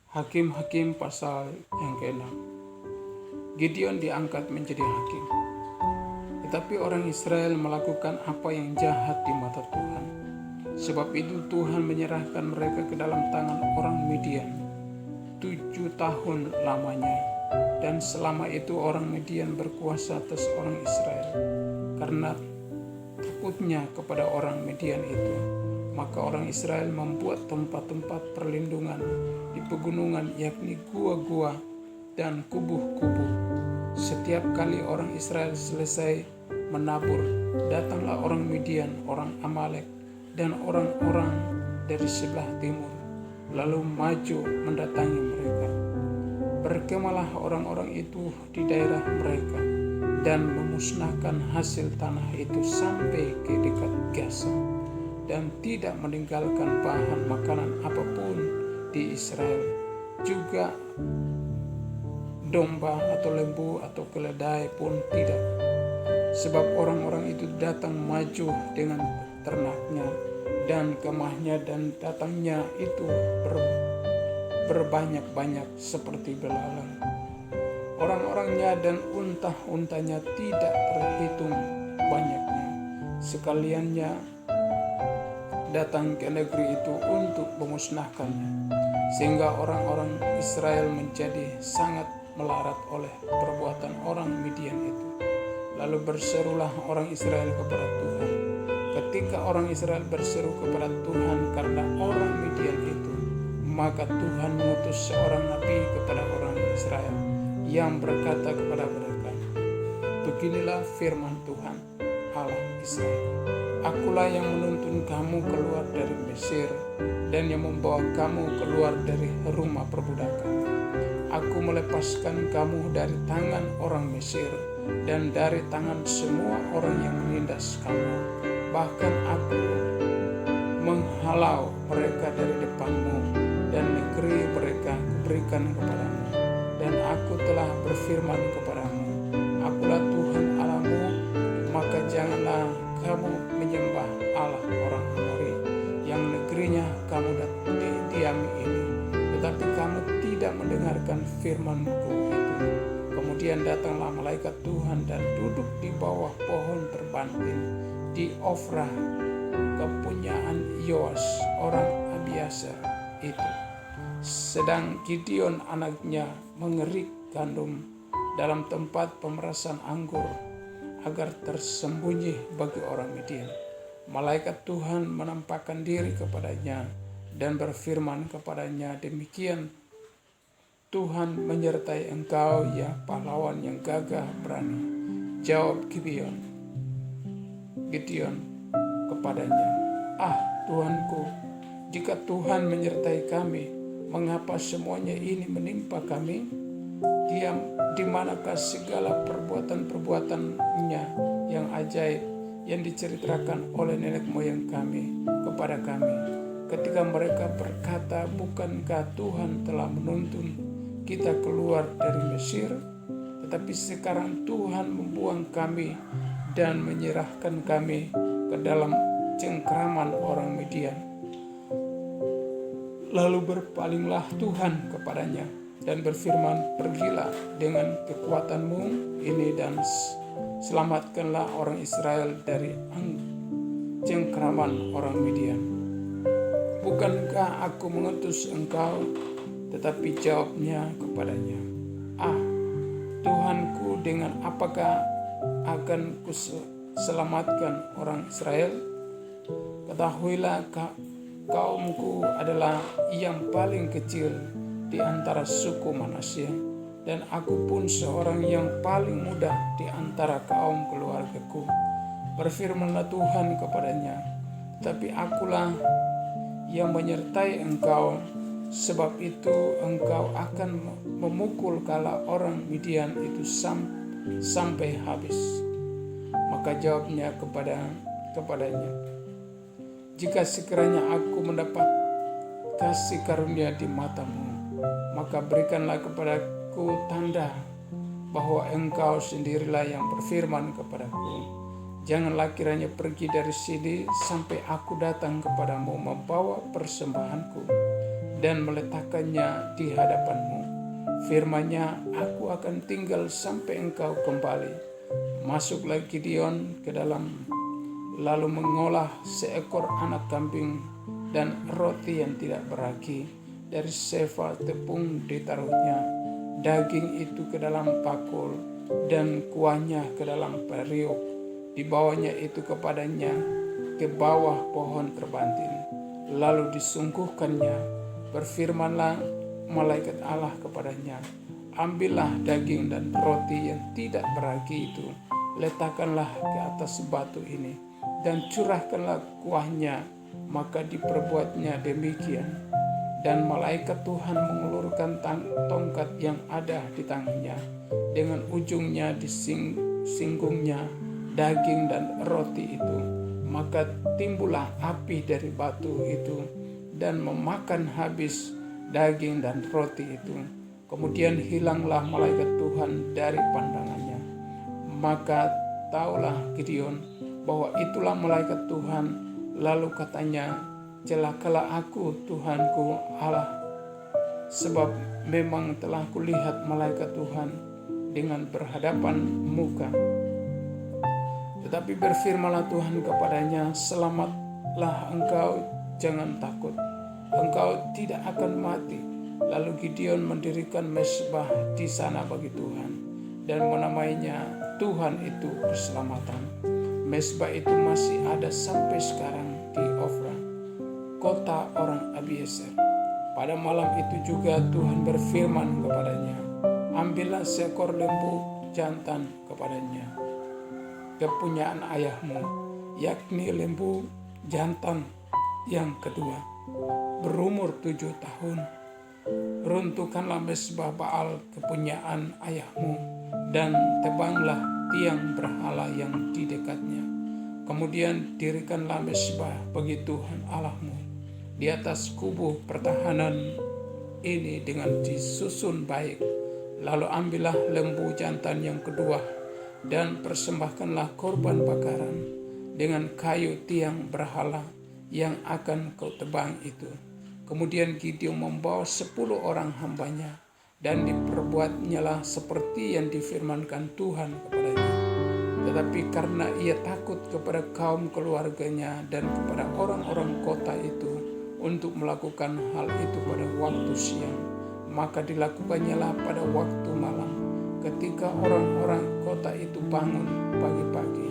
Hakim-Hakim pasal yang ke-6. Gideon diangkat menjadi hakim. Tetapi orang Israel melakukan apa yang jahat di mata Tuhan. Sebab itu Tuhan menyerahkan mereka ke dalam tangan orang Midian 7 tahun lamanya. Dan selama itu orang Midian berkuasa atas orang Israel. Karena takutnya kepada orang Midian itu, maka orang Israel membuat tempat-tempat perlindungan di pegunungan, yakni gua-gua dan kubuh-kubuh. Setiap kali orang Israel selesai menabur, datanglah orang Midian, orang Amalek, dan orang-orang dari sebelah timur, lalu maju mendatangi mereka. Berkemalah orang-orang itu di daerah mereka dan memusnahkan hasil tanah itu sampai ke dekat Gaza, dan tidak meninggalkan bahan makanan apapun di Israel, juga domba atau lembu atau keledai pun tidak. Sebab orang-orang itu datang maju dengan ternaknya dan kemahnya, dan datangnya itu berbanyak-banyak seperti belalang. Orang-orangnya dan unta-untanya tidak terhitung banyaknya. Sekaliannya datang ke negeri itu untuk memusnahkannya, sehingga orang-orang Israel menjadi sangat melarat oleh perbuatan orang Midian itu. Lalu berserulah orang Israel kepada Tuhan. Ketika orang Israel berseru kepada Tuhan karena orang Midian itu, maka Tuhan mengutus seorang nabi kepada orang Israel yang berkata kepada mereka, "Beginilah firman Tuhan, Allah Israel. Akulah yang menuntun kamu keluar dari Mesir dan yang membawa kamu keluar dari rumah perbudakan. Aku melepaskan kamu dari tangan orang Mesir dan dari tangan semua orang yang menindas kamu. Bahkan aku menghalau mereka dari depanmu, dan negeri mereka kuberikan kepadamu. Dan aku telah berfirman kepadamu, Akulah Tuhan Allahmu, maka janganlah kamu menyembah Allah orang Amori yang negerinya kamu diami ini. Tetapi kamu tidak mendengarkan firman-Ku itu." Kemudian datanglah malaikat Tuhan dan duduk di bawah pohon terbantin di Ofrah, kepunyaan Yoas orang Abiasar itu. Sedang Gideon anaknya mengerik gandum dalam tempat pemerasan anggur agar tersembunyi bagi orang Midian. Malaikat Tuhan menampakkan diri kepadanya dan berfirman kepadanya, "Demikian Tuhan menyertai engkau, ya pahlawan yang gagah berani." Jawab Gideon kepadanya, "Ah, Tuhanku, jika Tuhan menyertai kami, mengapa semuanya ini menimpa kami? Di manakah segala perbuatan-perbuatannya yang ajaib yang diceritakan oleh nenek moyang kami kepada kami, ketika mereka berkata, 'Bukankah Tuhan telah menuntun kita keluar dari Mesir?' Tetapi sekarang Tuhan membuang kami dan menyerahkan kami ke dalam cengkraman orang Midian." Lalu berpalinglah Tuhan kepadanya dan berfirman, "Pergilah dengan kekuatanmu ini dan selamatkanlah orang Israel dari cengkraman orang Midian. Bukankah aku mengutus engkau?" Tetapi jawabnya kepadanya, "Ah, Tuhanku, dengan apakah akan kuselamatkan orang Israel? Ketahuilah, kaumku adalah yang paling kecil di antara suku Manasye, dan aku pun seorang yang paling muda di antara kaum keluargaku." Berfirmanlah Tuhan kepadanya, "Tetapi akulah yang menyertai engkau, sebab itu engkau akan memukul kala orang Midian itu sampai habis." Maka jawabnya kepadanya, "Jika sekiranya aku mendapat kasih karunia di matamu, maka berikanlah kepadaku tanda bahwa engkau sendirilah yang berfirman kepadaku. Janganlah kiranya pergi dari sini sampai aku datang kepadamu membawa persembahanku. dan meletakkannya di hadapanmu. Firman-Nya, aku akan tinggal sampai engkau kembali. Masuklah Gideon ke dalam, lalu mengolah seekor anak kambing dan roti yang tidak beragi. Dari sefa tepung ditaruhnya, daging itu ke dalam pakul dan kuahnya ke dalam periuk. Dibawanya itu kepadanya ke bawah pohon terbantin. Lalu disungguhkannya, berfirmanlah malaikat Allah kepadanya, ambillah daging dan roti yang tidak beragi itu, letakkanlah ke atas batu ini, dan curahkanlah kuahnya. Maka diperbuatnya demikian. Dan malaikat Tuhan mengulurkan tongkat yang ada di tangannya, dengan ujungnya disinggungnya daging dan roti itu. Maka timbullah api dari batu itu dan memakan habis daging dan roti itu. Kemudian hilanglah malaikat Tuhan dari pandangannya. Maka taulah Gideon bahwa itulah malaikat Tuhan. Lalu katanya, celakalah aku Tuhanku Allah, sebab memang telah kulihat malaikat Tuhan dengan berhadapan muka. Tetapi berfirmanlah Tuhan kepadanya, selamatlah engkau, jangan takut, engkau tidak akan mati. Lalu Gideon mendirikan mezbah di sana bagi Tuhan dan menamainya Tuhan itu keselamatan. Mezbah itu masih ada sampai sekarang di Ofra, kota orang Abiezer. Pada malam itu juga Tuhan berfirman kepadanya, ambillah seekor lembu jantan kepadanya, kepunyaan ayahmu, yakni lembu jantan yang kedua, berumur 7 tahun. Runtuhkanlah mezbah Baal kepunyaan ayahmu, dan tebanglah tiang berhala yang di dekatnya. Kemudian dirikanlah mezbah bagi Tuhan Allahmu di atas kubu pertahanan ini dengan disusun baik. Lalu ambillah lembu jantan yang kedua dan persembahkanlah korban bakaran dengan kayu tiang berhala yang akan kau tebang itu. Kemudian Gideon membawa 10 orang hambanya, dan diperbuatnyalah seperti yang difirmankan Tuhan kepadanya. Tetapi karena ia takut kepada kaum keluarganya dan kepada orang-orang kota itu untuk melakukan hal itu pada waktu siang, maka dilakukannya pada waktu malam. Ketika orang-orang kota itu bangun pagi-pagi,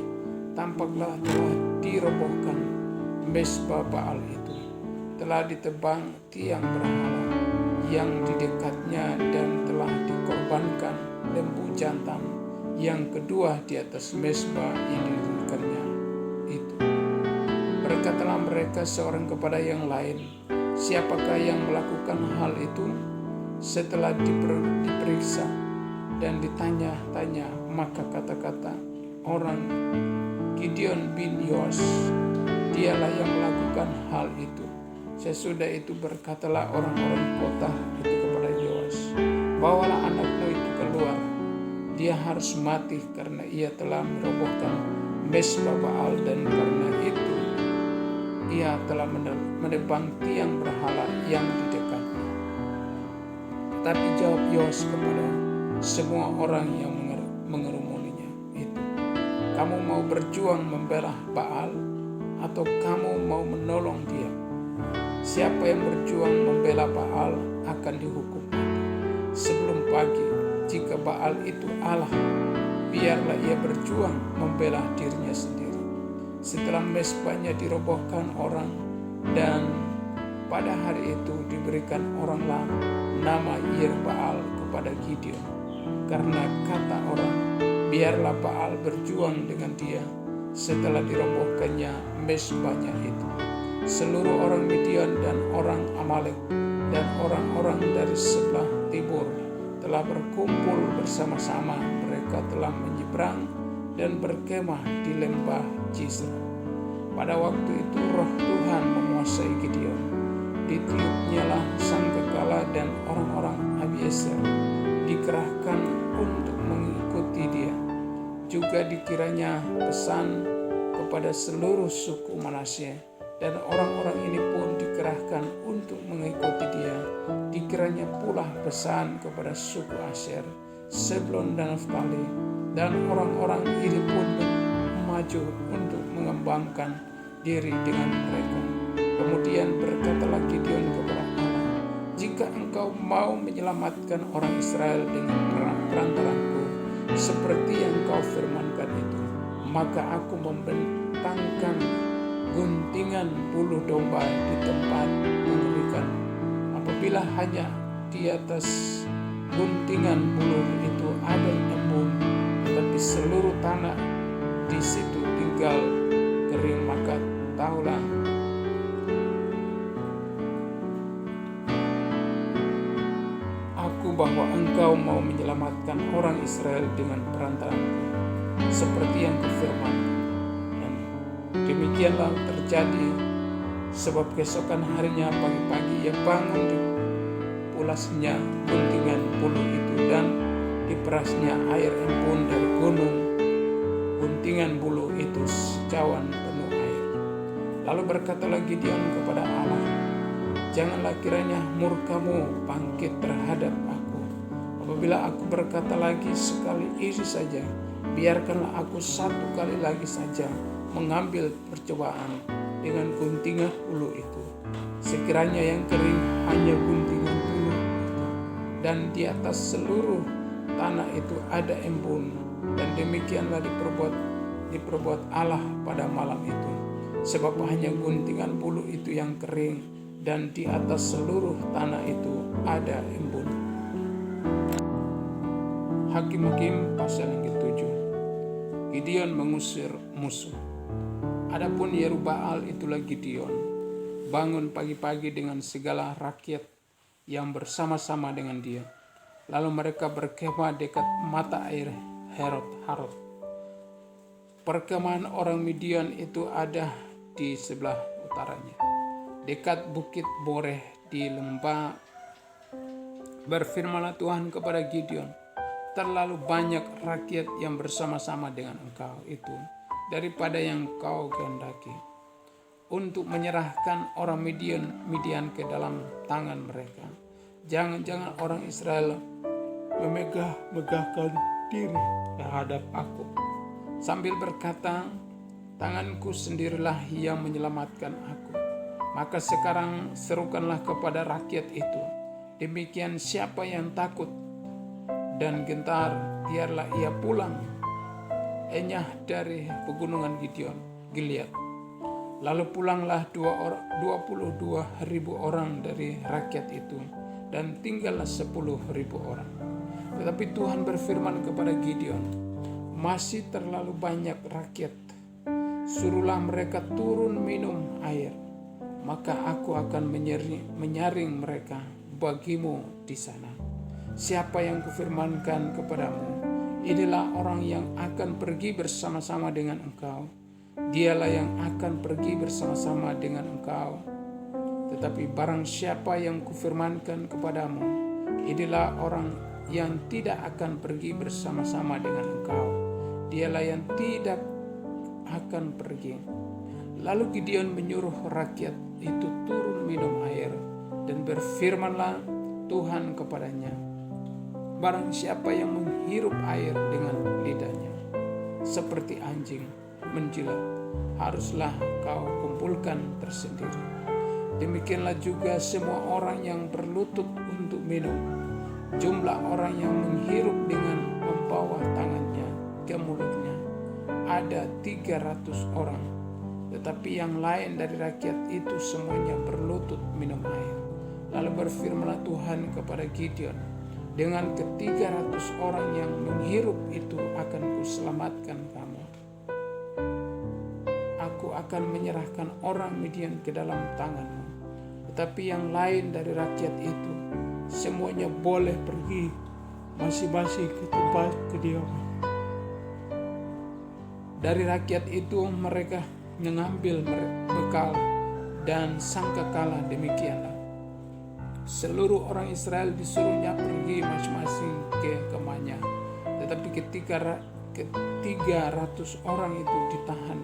tampaklah telah dirobohkan mezbah Baal itu, telah ditebang tiang berhala yang di dekatnya, dan telah dikorbankan lembu jantan yang kedua di atas mezbah yang didirikannya itu. Berkatalah mereka seorang kepada yang lain, siapakah yang melakukan hal itu? Setelah diperiksa dan ditanya-tanya, maka kata-kata orang, Gideon bin Yoash, dialah yang melakukan hal itu. Sesudah itu berkatalah orang-orang kota itu kepada Yoash, bawalah anakmu itu keluar, dia harus mati karena ia telah merobohkan mezbah Baal, dan karena itu ia telah menebang tiang berhala yang di dekatnya. Tetapi jawab Yoash kepada semua orang yang mengerumuninya itu, kamu mau berjuang membela Baal atau kamu mau menolong dia? Siapa yang berjuang membela Baal akan dihukum sebelum pagi. Jika Baal itu Allah, biarlah ia berjuang membela dirinya sendiri. Setelah mezbahnya dirobohkan orang, dan pada hari itu diberikan oranglah nama Yerbaal kepada Gideon, karena kata orang, biarlah Baal berjuang dengan dia. Setelah dirobohkannya mezbahnya itu, seluruh orang Midian dan orang Amalek dan orang-orang dari sebelah timur telah berkumpul bersama-sama. Mereka telah menyeberang dan berkemah di lembah Jizra. Pada waktu itu roh Tuhan menguasai Gideon. Ditiupnyalah sangkakala dan orang-orang Abiezer dikerahkan untuk mengikuti dia. Juga dikiranya pesan kepada seluruh suku Manasye dan orang-orang ini pun dikerahkan untuk mengikuti dia. Dikiranya pula pesan kepada suku Asyer, Zebulon dan Naftali, dan orang-orang ini pun maju untuk mengembangkan diri dengan mereka. Kemudian berkatalah Gideon kepada Allah, jika engkau mau menyelamatkan orang Israel dengan perantaranku, seperti yang kau firmankan itu, maka aku membentangkan guntingan bulu domba di tempat mengerikan. Apabila hanya di atas guntingan bulu itu ada embun, tetapi seluruh tanah di situ tinggal kering, maka tahulah aku bahwa engkau mau menyelamatkan orang Israel dengan perantaranku, seperti yang kufirmankan. Dan demikianlah terjadi, sebab keesokan harinya pagi-pagi ia bangun, dipulasnya guntingan bulu itu dan diperasnya air embun dari gunung. Guntingan bulu itu secawan penuh air. Lalu berkatalah Gideon kepada Allah, janganlah kiranya murkamu bangkit terhadap aku. Apabila aku berkata lagi sekali ini saja, biarkanlah aku satu kali lagi saja mengambil percobaan dengan guntingan bulu itu. Sekiranya yang kering hanya guntingan bulu itu, dan di atas seluruh tanah itu ada embun. Dan demikianlah diperbuat Allah pada malam itu, sebab hanya guntingan bulu itu yang kering, dan di atas seluruh tanah itu ada embun. Hakim-Hakim pasal yang ke-7. Gideon mengusir musuh. Adapun Yerubbaal, itulah Gideon, bangun pagi-pagi dengan segala rakyat yang bersama-sama dengan dia. Lalu mereka berkemah dekat mata air Harod. Perkemahan orang Midian itu ada di sebelah utaranya, dekat bukit Boreh di lembah. Berfirmanlah Tuhan kepada Gideon, terlalu banyak rakyat yang bersama-sama dengan engkau itu daripada yang kau kehendaki untuk menyerahkan orang Midian ke dalam tangan mereka. Jangan-jangan orang Israel memegahkan diri terhadap aku, sambil berkata, tanganku sendirilah yang menyelamatkan aku. Maka sekarang serukanlah kepada rakyat itu, demikian siapa yang takut dan gentar, biarlah ia pulang enyah dari pegunungan Gilead. Lalu pulanglah 22.000 orang dari rakyat itu, dan tinggallah 10.000 orang. Tetapi Tuhan berfirman kepada Gideon, masih terlalu banyak rakyat, suruhlah mereka turun minum air, maka aku akan menyaring mereka bagimu di sana. Siapa yang kufirmankan kepadamu, inilah orang yang akan pergi bersama-sama dengan engkau, dialah yang akan pergi bersama-sama dengan engkau. Tetapi barang siapa yang kufirmankan kepadamu, inilah orang yang tidak akan pergi bersama-sama dengan engkau, dialah yang tidak akan pergi. Lalu Gideon menyuruh rakyat itu turun minum air, dan berfirmanlah Tuhan kepadanya, barang siapa yang menghirup air dengan lidahnya seperti anjing menjilat, haruslah kau kumpulkan tersendiri. Demikianlah juga semua orang yang berlutut untuk minum. Jumlah orang yang menghirup dengan membawa tangannya ke mulutnya ada 300 orang. Tetapi yang lain dari rakyat itu semuanya berlutut minum air. Lalu berfirmanlah Tuhan kepada Gideon, dengan ke-300 orang yang menghirup itu akan kuselamatkan kamu. Aku akan menyerahkan orang Midian ke dalam tanganmu. Tetapi yang lain dari rakyat itu semuanya boleh pergi masing-masing ke tempat kediaman. Dari rakyat itu mereka mengambil bekal dan sangkakala demikianlah. Seluruh orang Israel disuruhnya pergi masing-masing ke kemahnya. Tetapi ketika 300 orang itu ditahan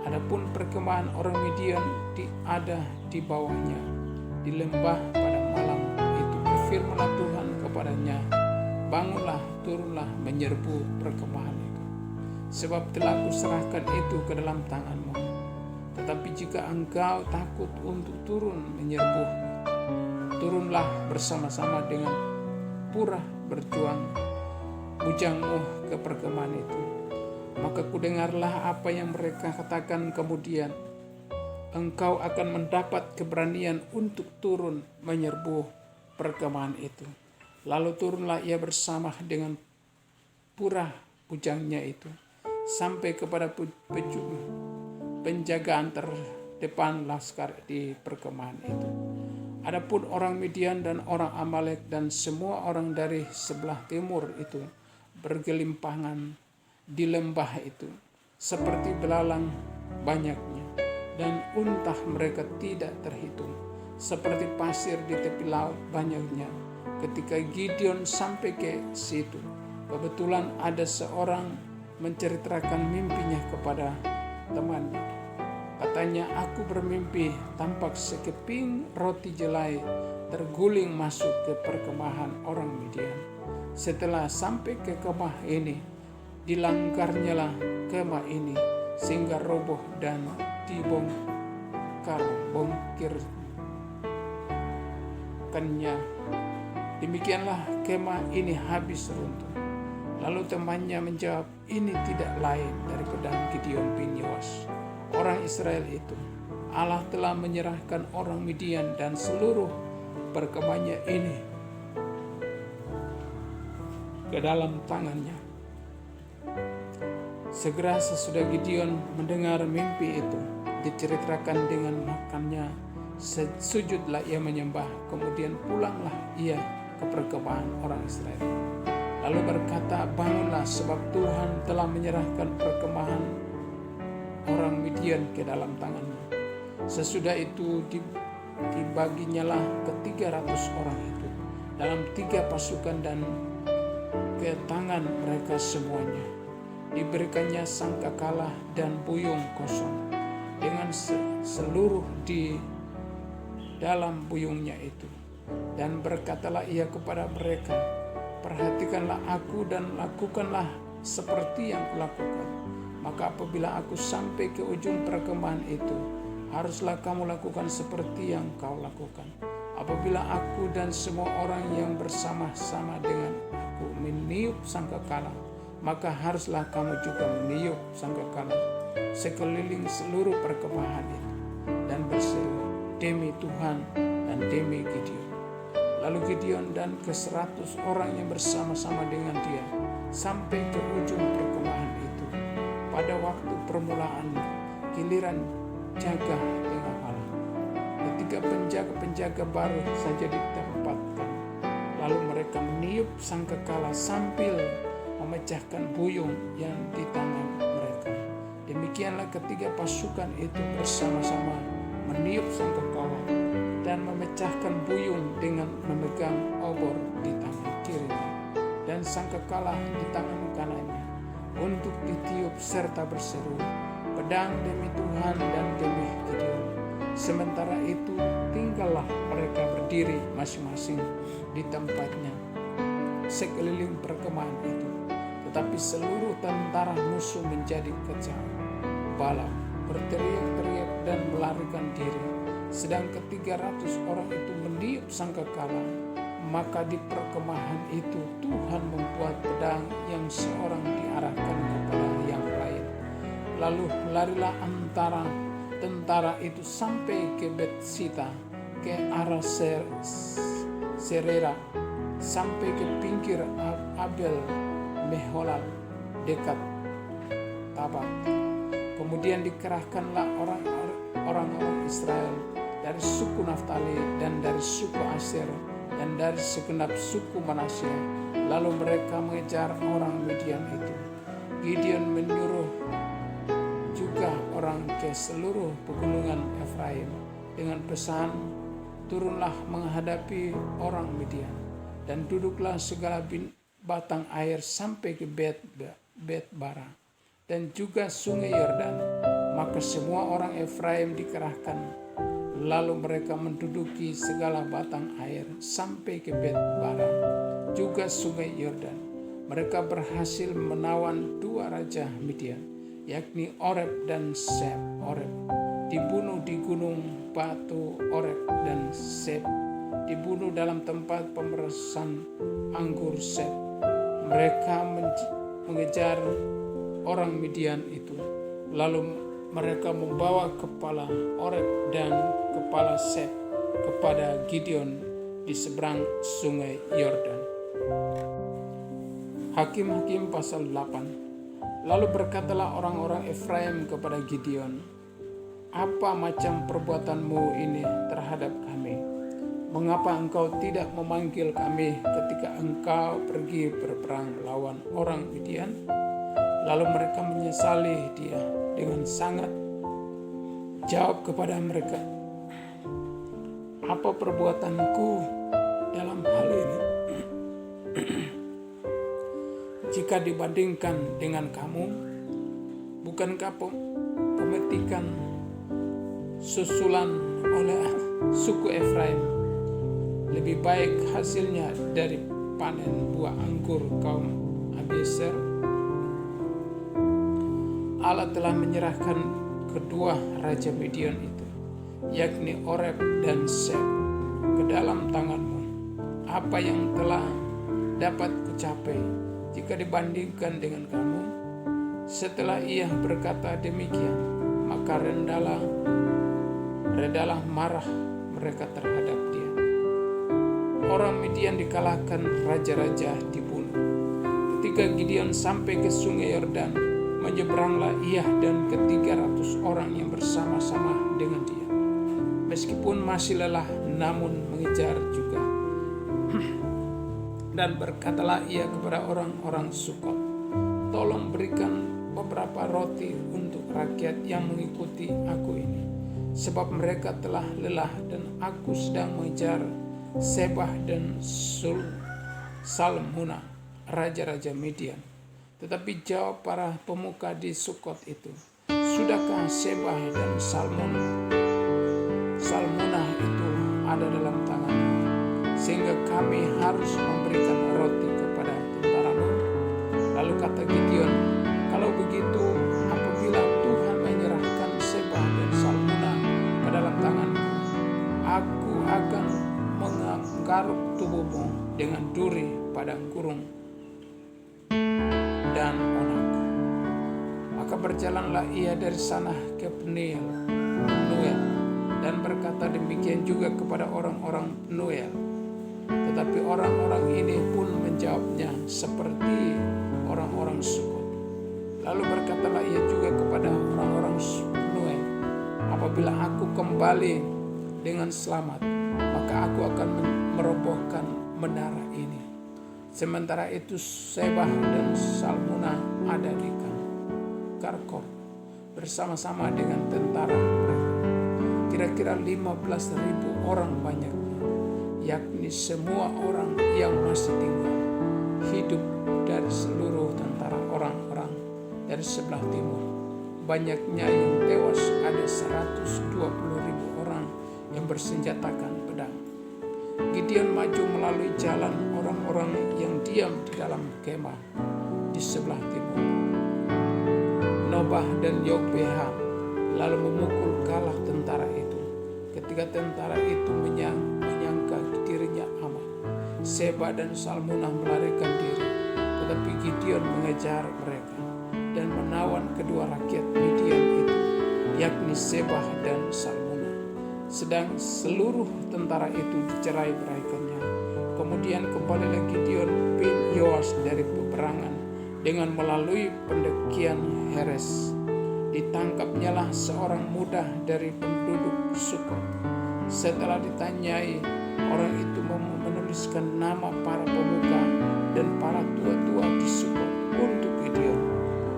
Adapun perkemahan orang Midian ada di bawahnya, di lembah pada malam itu berfirmanlah Tuhan kepadanya, bangunlah, turunlah menyerbu perkemahan itu. Sebab telah kuserahkan itu ke dalam tanganmu. Tetapi jika engkau takut untuk turun menyerbu, turunlah bersama-sama dengan pura berjuang bujangmu ke perkemahan itu. Maka kudengarlah apa yang mereka katakan kemudian. Engkau akan mendapat keberanian untuk turun menyerbu perkemahan itu. Lalu turunlah ia bersama dengan pura bujangnya itu sampai kepada penjagaan terdepan laskar di perkemahan itu. Adapun orang Midian dan orang Amalek dan semua orang dari sebelah timur itu bergelimpangan di lembah itu seperti belalang banyaknya, dan untah mereka tidak terhitung, seperti pasir di tepi laut banyaknya. Ketika Gideon sampai ke situ, kebetulan ada seorang menceritakan mimpinya kepada temannya. Katanya, aku bermimpi tampak sekeping roti jelai terguling masuk ke perkemahan orang Midian. Setelah sampai ke kemah ini, dilangkarnyalah kemah ini sehingga roboh dan bongkirkannya. Demikianlah kemah ini habis runtuh. Lalu temannya menjawab, ini tidak lain dari pedang Gideon bin Yoas, orang Israel itu. Allah telah menyerahkan orang Midian dan seluruh perkemahannya ini ke dalam tangannya. Segera sesudah Gideon mendengar mimpi itu diceritakan dengan makannya, sujudlah ia menyembah, kemudian pulanglah ia ke perkemahan orang Israel. Lalu berkata, bangunlah sebab Tuhan telah menyerahkan perkemahan orang Midian ke dalam tanganmu. Sesudah itu dibaginyalah ke 300 orang itu dalam 3 pasukan dan ke tangan mereka semuanya diberikannya sangkakala dan buyung kosong dengan seluruh di dalam buyungnya itu. Dan berkatalah ia kepada mereka, perhatikanlah aku dan lakukanlah seperti yang kulakukan. Maka apabila aku sampai ke ujung perkemahan itu, haruslah kamu lakukan seperti yang kau lakukan. Apabila aku dan semua orang yang bersama-sama dengan aku meniup sangkakala, maka haruslah kamu juga meniup sangkakala sekeliling seluruh perkemahan itu dan berseru, demi Tuhan dan demi Gideon. Lalu Gideon dan ke-100 orang yang bersama-sama dengan dia sampai ke ujung perkemahan itu. Pada waktu permulaan giliran jaga tengah malam, ketika penjaga-penjaga baru saja ditempatkan, lalu mereka meniup sangkakala sambil memecahkan buyung yang di tangan mereka. Demikianlah ketiga pasukan itu bersama-sama meniup sangkakala dan memecahkan buyung dengan memegang obor di tangan kirinya dan sangkakala di tangan kanannya untuk ditiup serta berseru, pedang demi Tuhan dan demi Gideon. Sementara itu tinggallah mereka berdiri masing-masing di tempatnya sekeliling perkemahan itu. Tetapi seluruh tentara musuh menjadi kacau balau, berteriak-teriak dan melarikan diri. Sedang ke-300 orang itu meniup sangkakala, maka di perkemahan itu Tuhan membuat pedang yang seorang diarahkan kepada yang lain. Lalu larilah antara tentara itu sampai ke Betsita, ke arah Serera, sampai ke pinggir Abel Meholal dekat Tabak. Kemudian dikerahkanlah orang-orang Israel dari suku Naftali dan dari suku Aser dan dari segenap suku Manasye. Lalu mereka mengejar orang Midian itu. Gideon menyuruh juga orang ke seluruh pegunungan Efraim dengan pesan, turunlah menghadapi orang Midian dan duduklah segala batang air sampai ke Bet Bara dan juga sungai Yordan. Maka semua orang Efraim dikerahkan, lalu mereka menduduki segala batang air sampai ke Bet-Bara, juga sungai Yordan. Mereka berhasil menawan dua raja Midian, yakni Oreb dan Seb. Oreb dibunuh di gunung batu Oreb, dan Seb dibunuh dalam tempat pemerasan anggur Seb. Mereka mengejar orang Midian itu, lalu mereka membawa kepala Oreb dan kepala Seb kepada Gideon di seberang sungai Yordan. Hakim-Hakim pasal 8. Lalu berkatalah orang-orang Efraim kepada Gideon, "Apa macam perbuatanmu ini terhadap kami? Mengapa engkau tidak memanggil kami ketika engkau pergi berperang melawan orang Midian?" Lalu mereka menyesali dia dengan sangat. Jawab kepada mereka, "Apa perbuatanku dalam hal ini? Jika dibandingkan dengan kamu, bukankah pemetikan susulan oleh suku Efraim lebih baik hasilnya dari panen buah anggur kaum Abiezer? Allah telah menyerahkan kedua raja Midian itu, yakni Oreb dan Seb, ke dalam tanganmu. Apa yang telah dapat kucapai jika dibandingkan dengan kamu?" Setelah ia berkata demikian, maka redalah marah mereka terhadap dia. Orang Midian dikalahkan, raja-raja dibunuh. Ketika Gideon sampai ke sungai Yordan, menyeberanglah ia dan ke-300 orang yang bersama-sama dengan dia. Meskipun masih lelah, namun mengejar juga. Dan berkatalah ia kepada orang-orang Sukot, "Tolong berikan beberapa roti untuk rakyat yang mengikuti aku ini, sebab mereka telah lelah dan aku sedang mengejar Sebah dan Salmunna, raja-raja Midian." Tetapi jawab para pemuka di Sukot itu, "Sudahkah Sebah dan Salmunna itu ada dalam tangan, sehingga kami harus memberikan roti kepada tentaramu?" Lalu kata Gideon, "Kalau begitu, apabila Tuhan menyerahkan Sebah dan Salmunna ke dalam tanganku, aku akan menggaruk tubuhmu dengan duri padang gurun dan onak." Maka berjalanlah ia dari sana ke Penuel, dan berkata demikian juga kepada orang-orang Penuel. Tetapi orang-orang ini pun menjawabnya seperti orang-orang Sukot. Lalu berkatalah ia juga kepada orang-orang Penuel, "Apabila aku kembali dengan selamat, maka aku akan merobohkan menara ini." Sementara itu Sebah dan Salmunna ada di Karkor bersama-sama dengan tentara mereka, kira-kira 15.000 orang banyaknya, yakni semua orang yang masih tinggal hidup dari seluruh tentara orang-orang dari sebelah timur. Banyaknya yang tewas ada 120.000 orang yang bersenjatakan pedang. Gideon maju melalui jalan orang-orang yang diam di dalam kemah di sebelah timur, Nobah dan Yogbeha, lalu memukul kalah tentara itu. Ketika tentara itu menyangka dirinya aman, Sebah dan Salmunna melarikan diri, tetapi Gideon mengejar mereka dan menawan kedua rakyat Midian itu, yakni Sebah dan Salmunna. Sedang seluruh tentara itu dicerai-beraikannya. Kemudian kembalilah Gideon bin Yoas dari peperangan dengan melalui pendakian Heres. Ditangkapnyalah seorang muda dari penduduk Sukot. Setelah ditanyai, orang itu menuliskan nama para pemuka dan para tua-tua di Sukot untuk Gideon,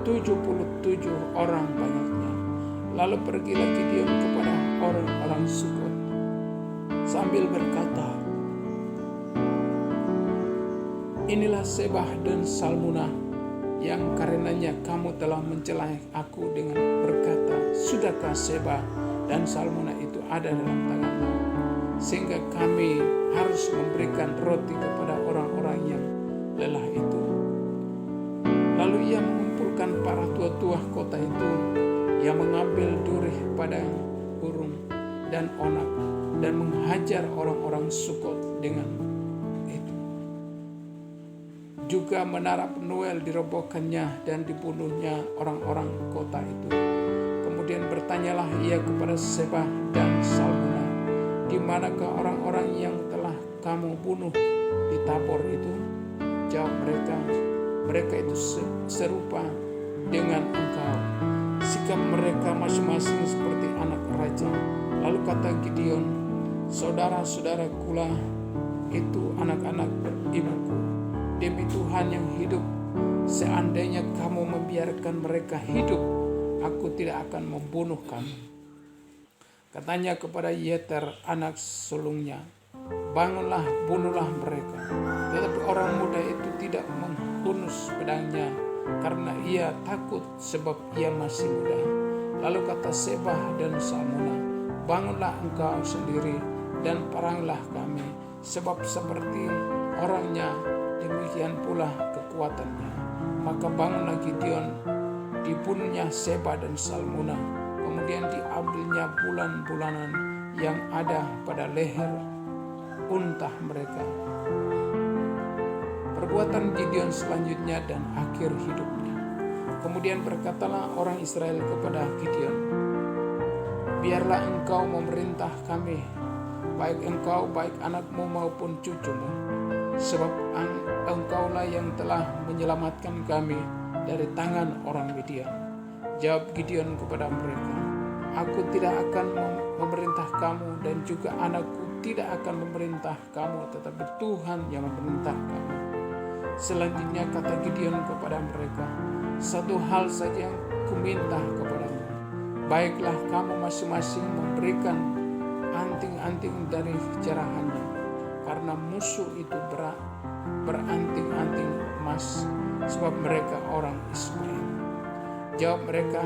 77 orang banyaknya. Lalu pergilah Gideon kepada orang-orang Sukot sambil berkata, "Inilah Sebah dan Salmunna yang karenanya kamu telah mencela aku dengan berkata, sudahkah Seba dan Salmuna itu ada dalam tanganmu, sehingga kami harus memberikan roti kepada orang-orang yang lelah itu. Lalu ia mengumpulkan para tua-tua kota itu, yang mengambil duri padang burung dan onak, dan menghajar orang-orang Sukot dengan itu. Juga menara Penuel dirobohkannya dan dibunuhnya orang-orang kota itu. Kemudian bertanyalah ia kepada Seba dan Salmuna, di manakah orang-orang yang telah kamu bunuh di Tabor itu? Jawab mereka, mereka itu serupa dengan engkau. Sikap mereka masing-masing seperti anak raja. Lalu kata Gideon, saudara-saudarakulah itu anak-anak ibuku. Demi Tuhan yang hidup, seandainya kamu membiarkan mereka hidup, aku tidak akan membunuh kamu. Katanya kepada Yeter anak sulungnya, bangunlah, bunuhlah mereka. Tetapi orang muda itu tidak menghunus pedangnya, karena ia takut sebab ia masih muda. Lalu kata Seba dan Salmuna, bangunlah engkau sendiri dan peranglah kami, sebab seperti orangnya demikian pula kekuatannya. Maka bangunlah Gideon, dibunuhnya Seba dan Salmuna. Kemudian diambilnya bulan-bulanan yang ada pada leher unta mereka. Perbuatan Gideon selanjutnya dan akhir hidupnya. Kemudian berkatalah orang Israel kepada Gideon, biarlah engkau memerintah kami, baik engkau, baik anakmu maupun cucumu, sebab engkaulah yang telah menyelamatkan kami dari tangan orang Midian. Jawab Gideon kepada mereka, aku tidak akan memerintah kamu, dan juga anakku tidak akan memerintah kamu, tetapi Tuhan yang memerintah kamu. Selanjutnya kata Gideon kepada mereka, satu hal saja yang kuminta kepadamu, baiklah kamu masing-masing memberikan anting-anting dari jarahannya, karena musuh itu beranting-anting emas, sebab mereka orang Ismail. Jawab mereka,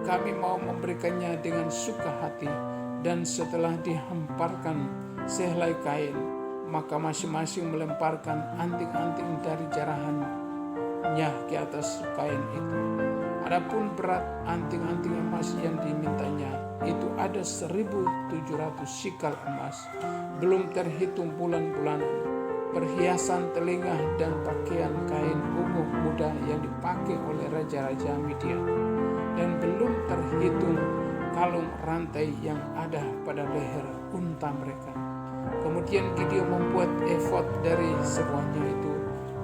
kami mau memberikannya dengan suka hati. Dan setelah dihamparkan sehelai kain, maka masing-masing melemparkan anting-anting dari jarahannya ke atas kain itu. Adapun berat anting-anting emas yang dimintanya itu ada 1.700 sikal emas, belum terhitung bulan-bulanan, perhiasan telinga dan pakaian kain ungu muda yang dipakai oleh raja-raja Midian, dan belum terhitung kalung rantai yang ada pada leher unta mereka. Kemudian Gideon membuat efod dari semuanya itu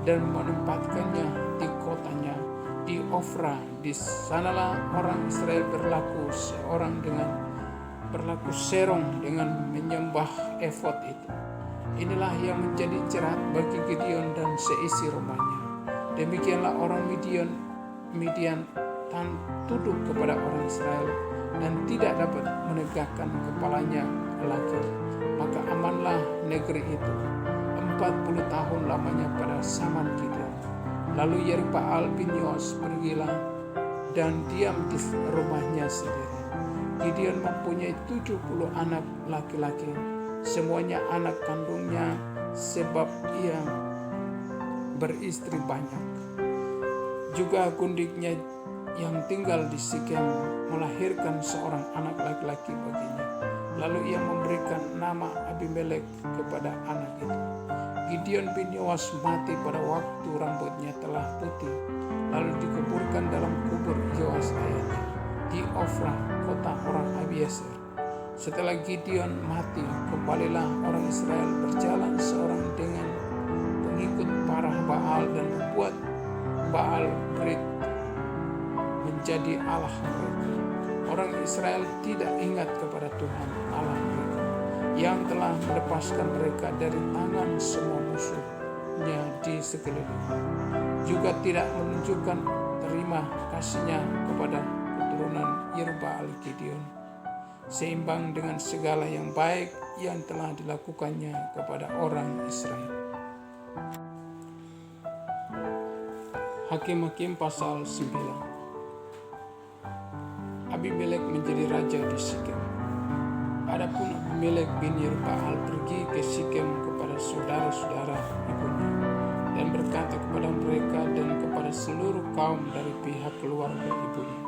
dan menempatkannya di kotanya di Ofra. Di sanalah orang Israel berlaku serong dengan menyembah efod itu. Inilah yang menjadi jerat bagi Gideon dan seisi rumahnya. Demikianlah orang Midian tunduk kepada orang Israel dan tidak dapat menegakkan kepalanya lagi. Maka amanlah negeri itu 40 tahun lamanya pada zaman Gideon. Lalu Yerubbaal bin Yoas pergilah dan diam di rumahnya sendiri. Gideon mempunyai 70 anak laki-laki, semuanya anak kandungnya, sebab ia beristri banyak. Juga gundiknya yang tinggal di Sikem melahirkan seorang anak laki-laki baginya. Lalu ia memberikan nama Abimelek kepada anak itu. Gideon bin Yoas mati pada waktu rambutnya telah putih, lalu dikuburkan dalam kubur Yoas ayahnya di Ofra, kota orang Abiezer. Setelah Gideon mati, kembalilah orang Israel berjalan seorang dengan pengikut para Baal dan membuat Baal Berit menjadi Allah mereka. Orang Israel tidak ingat kepada Tuhan Allah mereka, yang telah melepaskan mereka dari tangan semua musuhnya di sekeliling. Juga tidak menunjukkan terima kasihnya kepada keturunan Yerubbaal Gideon, seimbang dengan segala yang baik yang telah dilakukannya kepada orang Israel. Hakim-Hakim pasal 9. Abimelek menjadi raja di Sikem. Adapun Abimelek bin Yerubbaal pergi ke Sikem kepada saudara-saudara ibunya dan berkata kepada mereka dan kepada seluruh kaum dari pihak keluarga ibunya,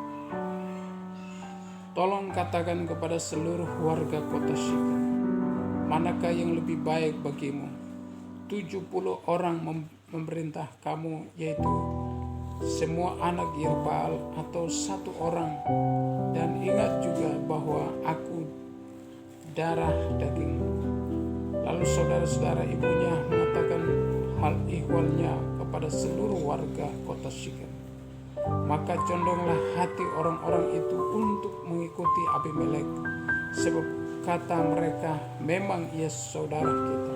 "Tolong katakan kepada seluruh warga kota Sikem, manakah yang lebih baik bagimu? 70 orang memerintah kamu, yaitu semua anak Yerubbaal, atau 1 orang? Dan ingat juga bahwa aku darah daging." Lalu saudara-saudara ibunya mengatakan hal ihwalnya kepada seluruh warga kota Sikem. Maka condonglah hati orang-orang itu untuk mengikuti Abimelek, sebab kata mereka, "Memang ia saudara kita."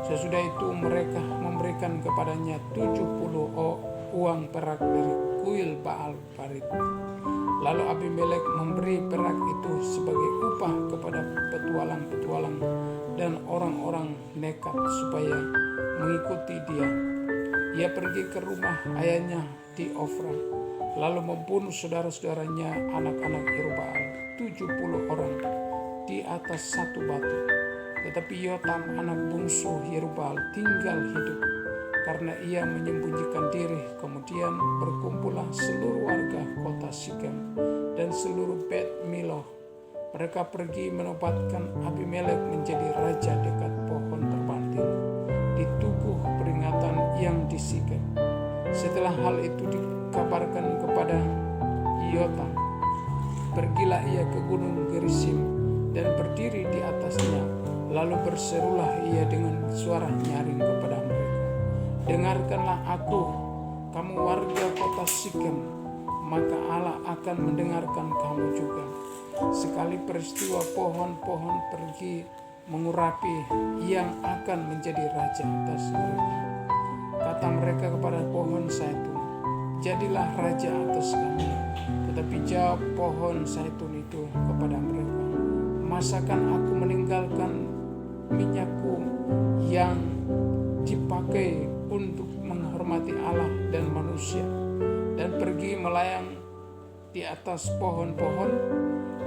Sesudah itu mereka memberikan kepadanya 70 uang perak dari kuil Baal Barit. Lalu Abimelek memberi perak itu sebagai upah kepada petualang-petualang dan orang-orang nekat supaya mengikuti dia. Ia pergi ke rumah ayahnya di Ofra, lalu membunuh saudara-saudaranya anak-anak Yerubbaal 70 orang di atas satu batu. Tetapi Yotam anak bungsu Yerubbaal tinggal hidup karena ia menyembunyikan diri. Kemudian berkumpullah seluruh warga kota Sikem dan seluruh Bet Milo. Mereka pergi menobatkan Abimelek menjadi raja dekat pohon terbanting di tugu peringatan yang di Sikem. Setelah hal itu dikabarkan kepada Yotam, pergilah ia ke gunung Gerizim dan berdiri di atasnya. Lalu berserulah ia dengan suara nyaring kepada mereka, "Dengarkanlah aku, kamu warga kota Sikem, maka Allah akan mendengarkan kamu juga. Sekali peristiwa pohon-pohon pergi mengurapi yang akan menjadi raja atas mereka." Kata mereka kepada pohon zaitun, "Jadilah raja atas kami." Tetapi jawab pohon zaitun itu kepada mereka, "Masakan aku meninggalkan minyakku yang dipakai untuk menghormati Allah dan manusia dan pergi melayang di atas pohon-pohon?"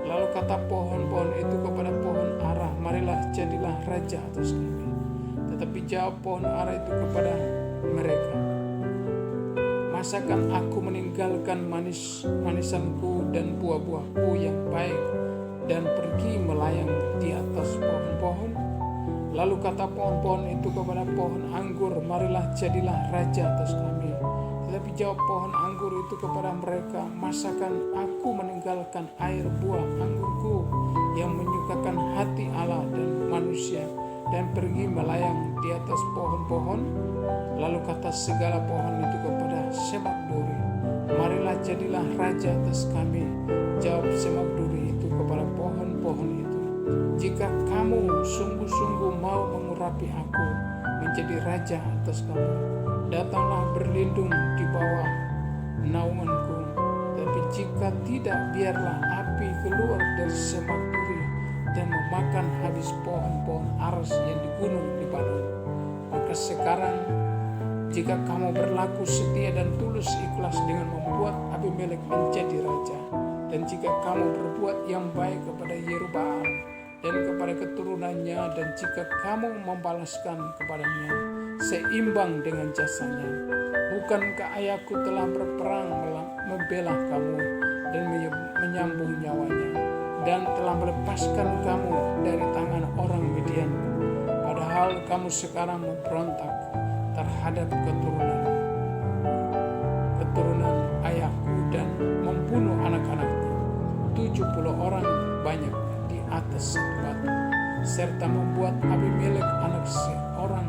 Lalu kata pohon-pohon itu kepada pohon ara, "Marilah jadilah raja atas kami." Tetapi jawab pohon ara itu kepada mereka, "Masakan aku meninggalkan manisanku dan buah-buahku yang baik dan pergi melayang di atas pohon-pohon?" Lalu kata pohon-pohon itu kepada pohon anggur, "Marilah jadilah raja atas kami." Tetapi jawab pohon anggur itu kepada mereka, "Masakan aku meninggalkan air buah anggurku yang menyukakan hati Allah dan manusia dan pergi melayang di atas pohon-pohon?" Lalu kata segala pohon itu kepada semak duri, "Marilah jadilah raja atas kami." Jawab semak duri itu kepada pohon-pohon itu, "Jika kamu sungguh-sungguh mau mengurapi aku menjadi raja atas kamu, datanglah berlindung di bawah naunganku. Tapi jika tidak, biarlah api keluar dari semak duri dan memakan habis pohon-pohon aras yang di gunung Libanon. Maka sekarang, jika kamu berlaku setia dan tulus ikhlas dengan membuat Abimelek menjadi raja, dan jika kamu berbuat yang baik kepada Yerubbaal dan kepada keturunannya, dan jika kamu membalaskan kepadanya seimbang dengan jasanya, bukankah ayahku telah berperang membela kamu dan menyambung nyawanya, dan telah melepaskan kamu dari tangan orang Midian? Padahal kamu sekarang memberontak terhadap keturunan ayahku dan membunuh anak-anakku, 70 orang banyak di atas satu batu, serta membuat Abimelek anak seorang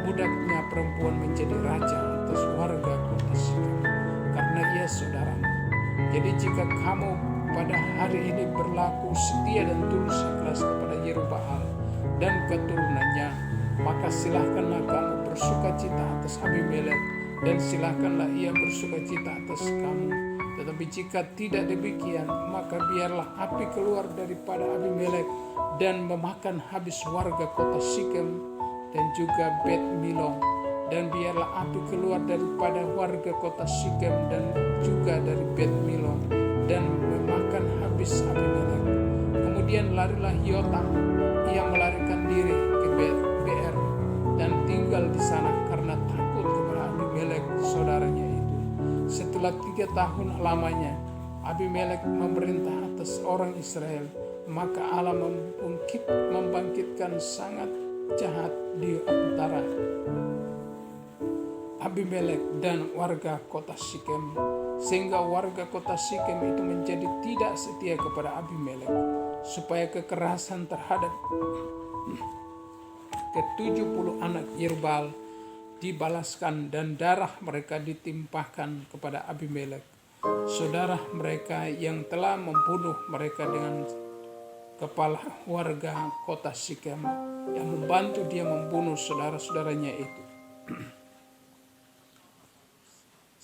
budaknya perempuan menjadi raja atas warga kota Sikem, karena ia saudaramu. Jadi jika kamu pada hari ini berlaku setia dan tulus ikhlas kepada Yerubbaal dan keturunannya, maka silahkanlah kamu bersukacita atas Abimelek, dan silahkanlah ia bersukacita atas kamu. Tetapi jika tidak demikian, maka biarlah api keluar daripada Abimelek dan memakan habis warga kota Sikem dan juga Bet Milo Dan biarlah api keluar daripada warga kota Sikem dan juga dari Bet Milo dan memakan habis Abimelek. Kemudian larilah Yotam, ia melarikan diri ke Beer dan tinggal di sana karena takut kepada Abimelek saudaranya itu. Setelah 3 tahun lamanya Abimelek memerintah atas orang Israel, maka Allah membangkitkan sangat jahat di antara Abimelek dan warga kota Sikem, sehingga warga kota Sikem itu menjadi tidak setia kepada Abimelek, supaya kekerasan terhadap ke-70 anak Yerbal dibalaskan dan darah mereka ditimpahkan kepada Abimelek, saudara mereka yang telah membunuh mereka dengan kepala warga kota Sikem yang membantu dia membunuh saudara-saudaranya itu.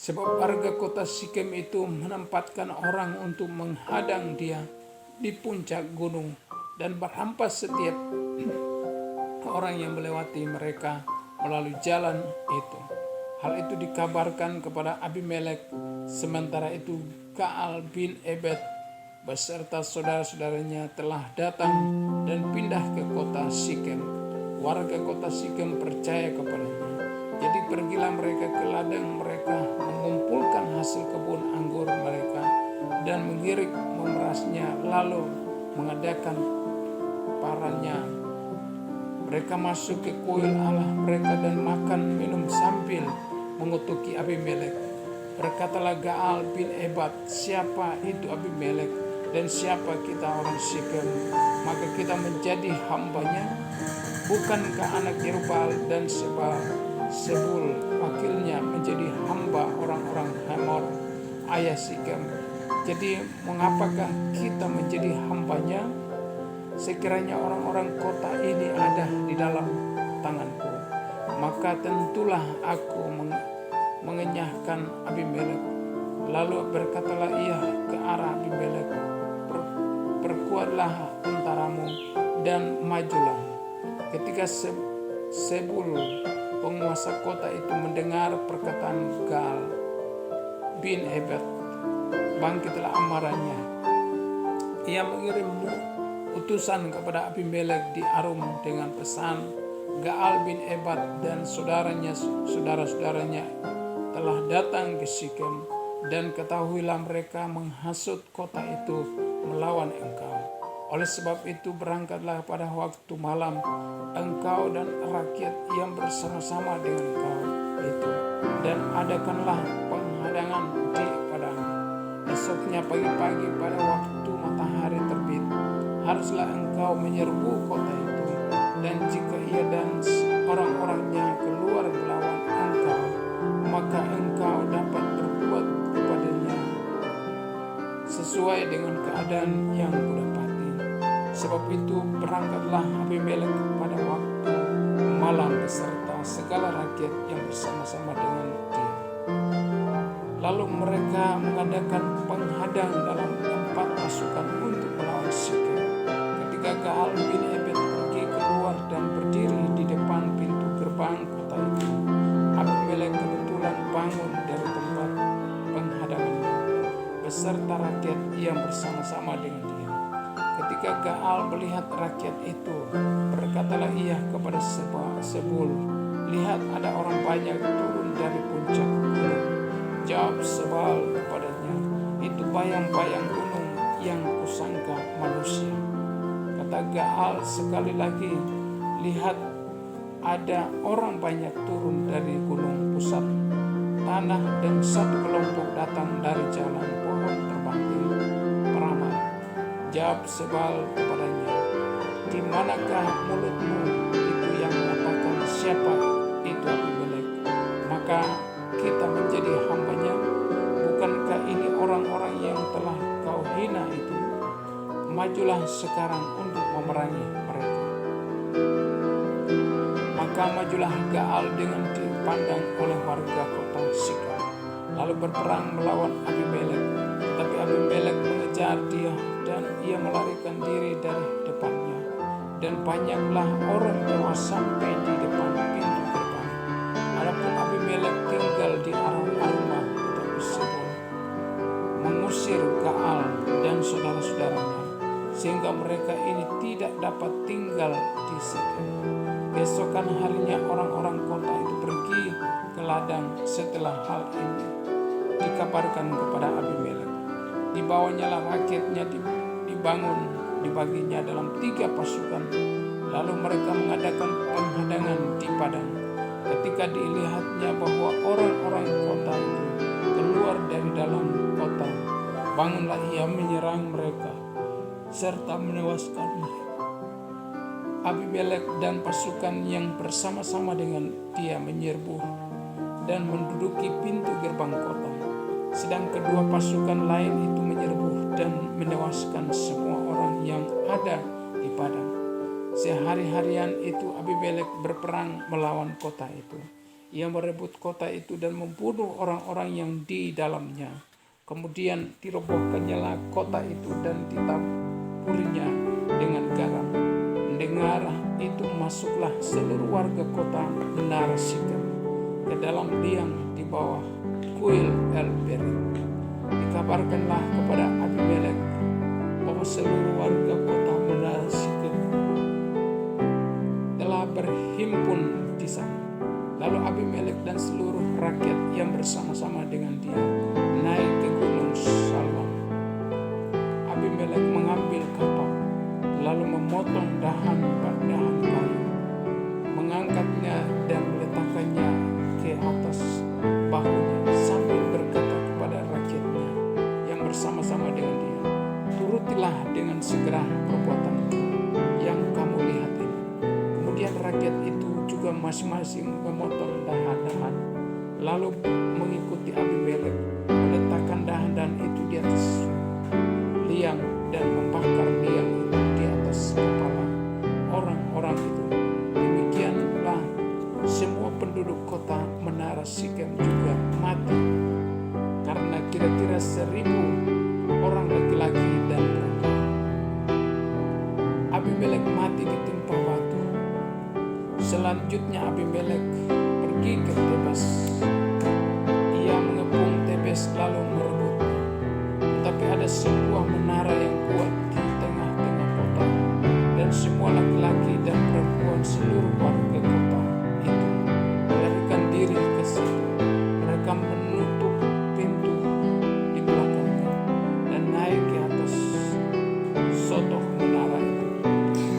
Sebab warga kota Sikem itu menempatkan orang untuk menghadang dia di puncak gunung dan merampas setiap orang yang melewati mereka melalui jalan itu. Hal itu dikabarkan kepada Abimelek. Sementara itu Gaal bin Ebed beserta saudara-saudaranya telah datang dan pindah ke kota Sikem. Warga kota Sikem percaya kepadanya. Jadi pergilah mereka ke ladang mereka, mengumpulkan hasil kebun anggur mereka dan mengirik memerasnya, lalu mengadakan parannya. Mereka masuk ke kuil Allah mereka dan makan minum sambil mengutuki Abimelek. Berkatalah Gaal bin Ebed, siapa itu Abimelek dan siapa kita orang Sikem, maka kita menjadi hambanya. Bukankah anak Yerubal dan Sebul wakilnya menjadi hamba orang-orang Hamor ayah Sikem? Jadi mengapakah kita menjadi hambanya? Sekiranya orang-orang kota ini ada di dalam tanganku, maka tentulah aku mengenyahkan Abimelek. Lalu berkatalah ia ke arah Abimelek, perkuatlah tentaramu dan majulah. Ketika Sebul penguasa kota itu mendengar perkataan Gaal bin Ebed, bangkitlah amarahnya. Ia mengirim utusan kepada Abimelek di Arum dengan pesan, Gaal bin Ebed dan saudara-saudaranya telah datang ke Sikem, dan ketahuilah mereka menghasut kota itu melawan engkau. Oleh sebab itu berangkatlah pada waktu malam engkau dan rakyat yang bersama-sama dengan engkau itu, dan adakanlah penghadangan di padang. Esoknya pagi-pagi pada waktu matahari terbit, haruslah engkau menyerbu kota itu, dan jika ia dan orang-orangnya keluar melawan engkau, maka engkau dapat berbuat kepadanya sesuai dengan keadaan yang kudapati. Sebab itu berangkatlah Abimelek pada waktu malam beserta segala rakyat yang bersama-sama dengan dia. Lalu mereka mengadakan penghadang dalam 4 pasukan untuk melawan Sikem. Ketika Gaal bin Ebed pergi keluar dan berdiri di depan pintu gerbang kota itu, Abimelek kebetulan bangun dari tempat penghadangannya beserta rakyat yang bersama-sama dengan dia. Ketika Gaal melihat rakyat itu, berkatalah ia kepada Sebul, lihat ada orang banyak turun dari puncak gunung. Jawab Sebul kepadanya, itu bayang-bayang gunung yang kusangka manusia. Kata Gaal sekali lagi, lihat ada orang banyak turun dari gunung pusat tanah, dan satu kelompok datang dari jalan pohon terbanting Peramat. Jawab Sebul kepadanya, di manakah mulutmu itu yang mengatakan siapa itu Abimelek? Maka kita menjadi hambanya. Bukankah ini orang-orang yang telah kau hina itu? Majulah sekarang untuk memerangi mereka. Maka majulah Gaal dengan dipandang oleh warga kota Sikem, lalu berperang melawan Abimelek. Tetapi Abimelek mengejar dia dan ia melarikan diri dari depannya. Dan banyaklah orang tewas sampai di depan pintu gerbang. Adapun Sikem. Keesokan harinya orang-orang kota itu pergi ke ladang. Setelah hal ini dikabarkan kepada Abimelek, dibawanya lah rakyatnya dibangun, dibaginya dalam 3 pasukan. Lalu mereka mengadakan penghadangan di padang. Ketika dilihatnya bahwa orang-orang kota itu keluar dari dalam kota, bangunlah ia menyerang mereka serta menewaskan mereka. Abimelek dan pasukan yang bersama-sama dengan dia menyerbu dan menduduki pintu gerbang kota. Sedang kedua pasukan lain itu menyerbu dan menewaskan semua orang yang ada di padang. Sehari-harian itu Abimelek berperang melawan kota itu. Ia merebut kota itu dan membunuh orang-orang yang di dalamnya. Kemudian dirobohkannya lah kota itu dan ditaburinya dengan garam. Mendengar itu masuklah seluruh warga kota menara Sikem ke dalam liang di bawah kuil El-Berit. Dikabarkanlah kepada Abimelek bahwa seluruh warga kota menara Sikem telah berhimpun di sana. Lalu Abimelek dan seluruh rakyat yang bersama-sama dengan dia naik ke gunung Salwan. Abimelek mengambil kapal, lalu memotong dahan kayu, mengangkatnya dan meletakkannya ke atas bahunya sambil berkata kepada rakyatnya yang bersama-sama dengan dia, turutilah dengan segera perbuatan yang kamu lihat ini. Kemudian rakyat itu juga masing-masing memotong dahan-dahan, lalu mengikuti Abimelek, meletakkan dahan-dahan itu di atas liang dan membakar liang itu di atas kepala orang-orang itu. Demikianlah semua penduduk kota menara Sikem juga mati, karena kira-kira 1.000 orang laki-laki dan perempuan. Abimelek mati ditimpa batu. Selanjutnya Abimelek pergi ke Tebes. Ia mengepung Tebes lalu merebutnya. Tetapi ada sebuah menara yang kuat di tengah-tengah kota, dan semua laki-laki dan perempuan seluruh warga kota itu melarikan diri ke situ. Mereka menutup pintu di belakangnya dan naik ke atas sotoh menara itu.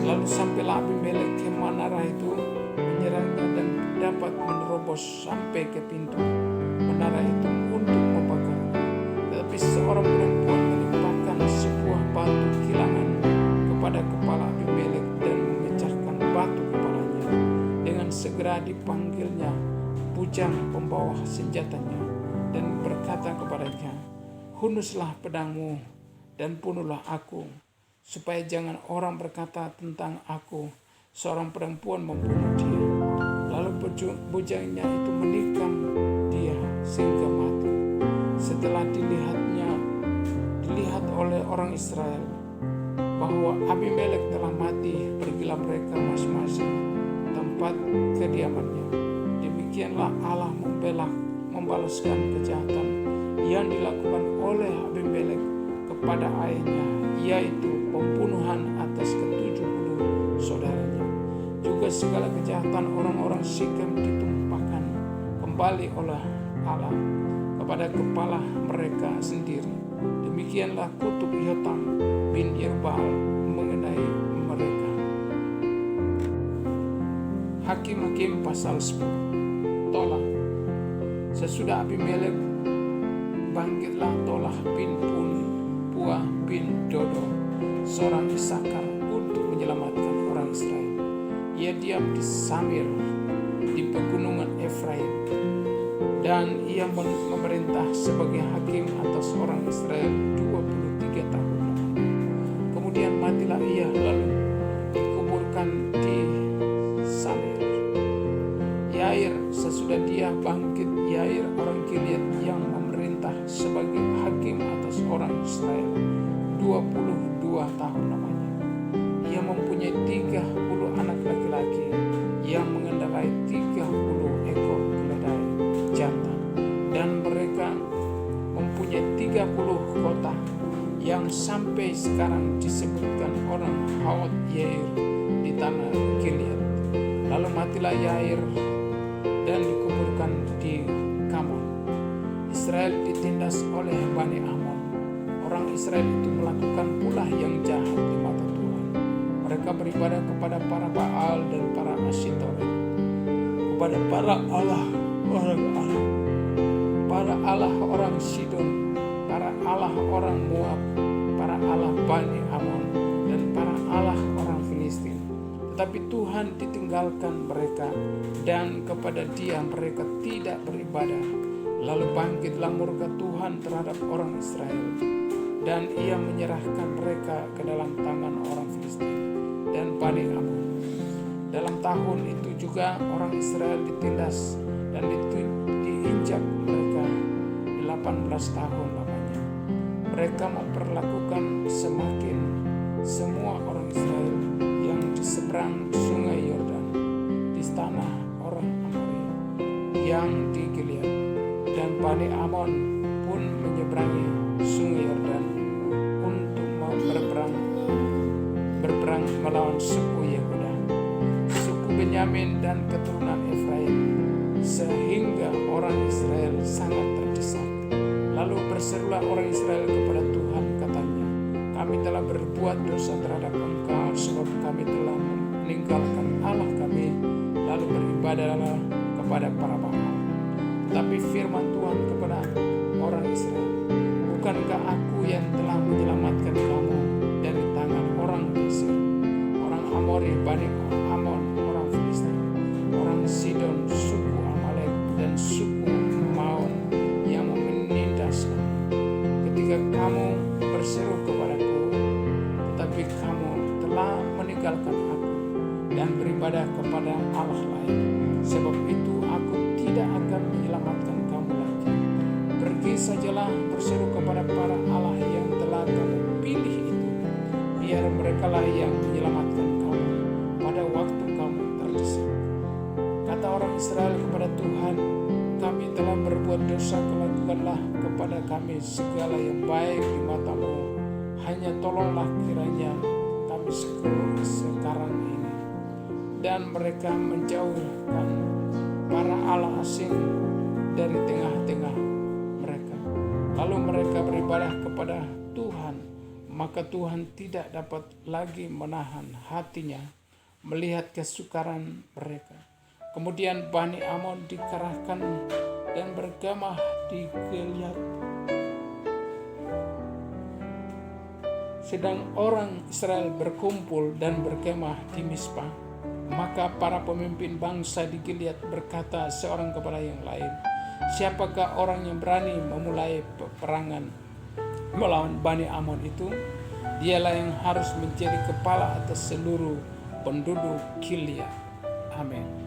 Lalu sampailah Abimelek ke menara itu, menyerangnya dan dapat menerobos sampai ke pintu menara itu untuk membakarnya. Tetapi seorang perempuan menimpakan sebuah batu kilangan kepada kepala Abimelek dan memecahkan batu kepalanya. Dengan segera dipanggilnya bujang pembawa senjatanya dan berkata kepadanya, hunuslah pedangmu dan bunuhlah aku, supaya jangan orang berkata tentang aku, seorang perempuan membunuh dia. Lalu bujangnya itu menikam dia sehingga mati. Setelah dilihat oleh orang Israel bahwa Abimelek telah mati, pergilah mereka masing-masing tempat kediamannya. Demikianlah Allah membalaskan kejahatan yang dilakukan oleh Abimelek kepada ayahnya, yaitu pembunuhan atas ke-70 saudaranya. Juga segala kejahatan orang-orang Sikem ditumpahkan kembali oleh Allah kepada kepala mereka sendiri. Demikianlah kutuk Yotam bin Yerubbaal mengenai mereka. Hakim-Hakim pasal 10. Tola. Sesudah Abimelek, bangkitlah Tolah bin Puah bin Dodo, seorang Isakar, untuk menyelamatkan orang Israel. Ia diam di Samir di pegunungan Efraim, dan ia memerintah sebagai hakim atas orang Israel 23 tahun lamanya. Kemudian matilah ia, lalu dikuburkan di Samir. Yair, sesudah dia bangkit, Yair orang Gilead yang memerintah sebagai hakim atas orang Israel 22 tahun lamanya. Ia mempunyai 30 anak laki-laki yang mengendarai 30 ekor keledai jantan, dan mereka mempunyai 30 kota yang sampai sekarang disebutkan orang Hawat Yair di tanah Gilead. Lalu matilah Yair dan dikuburkan di Kamon. Israel ditindas oleh Bani Amon. Orang Israel itu melakukan pula yang jahat di mata Tuhan. Mereka beribadah kepada para Baal dan para Asyitoret, kepada para Allah orang Arab, para Allah orang Sidon, para Allah orang Moab, para Allah Bani Amon, dan para Allah orang Filistin. Tetapi Tuhan ditinggalkan mereka, dan kepada Dia mereka tidak beribadah. Lalu bangkitlah murka Tuhan terhadap orang Israel, dan Ia menyerahkan mereka ke dalam tangan orang Filistin dan Bani Amon. Dalam tahun itu juga orang Israel ditindas dan diinjak mereka 18 tahun lamanya. Mereka memperlakukan semakin semua orang Israel yang di seberang sungai Yordan, di tanah orang Amori yang di Gilead, dan Bani Amon pun menyeberangi sungai Yordan untuk berperang melawan suku Yehuda, suku Benyamin dan keturunan Efraim, sehingga orang Israel sangat terdesak. Lalu berserulah orang Israel kepada Tuhan, katanya, kami telah berbuat dosa terhadap Engkau, sebab kami telah meninggalkan Allah kami, lalu beribadahlah kepada para Baal. Tapi firman Tuhan kepada orang Israel, bukankah aku yang telah menyelamatkan kamu dari tangan orang Mesir, orang Amori, Bani Amon, orang Filistin, orang Sidon, suku Amalek, dan suku Maon yang menindas kamu, ketika kamu berseru kepadaku, tetapi kamu telah meninggalkan aku dan beribadah kepada Allah lain. Sebab itu aku tidak akan menyelamatkan kamu lagi. Pergi sajalah berseru kepada para Allah yang telah kamu pilih itu, biar merekalah yang menyelamatkan kamu pada waktu kamu terdesak. Kata orang Israel kepada Tuhan, kami telah berbuat dosa, lakukanlah kepada kami segala yang baik di matamu. Hanya tolonglah kiranya kami sekarang ini. Dan mereka menjauhkan para Allah asing dari tengah-tengah mereka. Lalu mereka beribadah kepada Tuhan, maka Tuhan tidak dapat lagi menahan hatinya melihat kesukaran mereka. Kemudian Bani Amon dikerahkan dan berkemah di Gilead, sedang orang Israel berkumpul dan berkemah di Mispa. Maka para pemimpin bangsa di Gilead berkata seorang kepada yang lain, siapakah orang yang berani memulai peperangan melawan Bani Amon itu? Dialah yang harus menjadi kepala atas seluruh penduduk Gilead. Amin.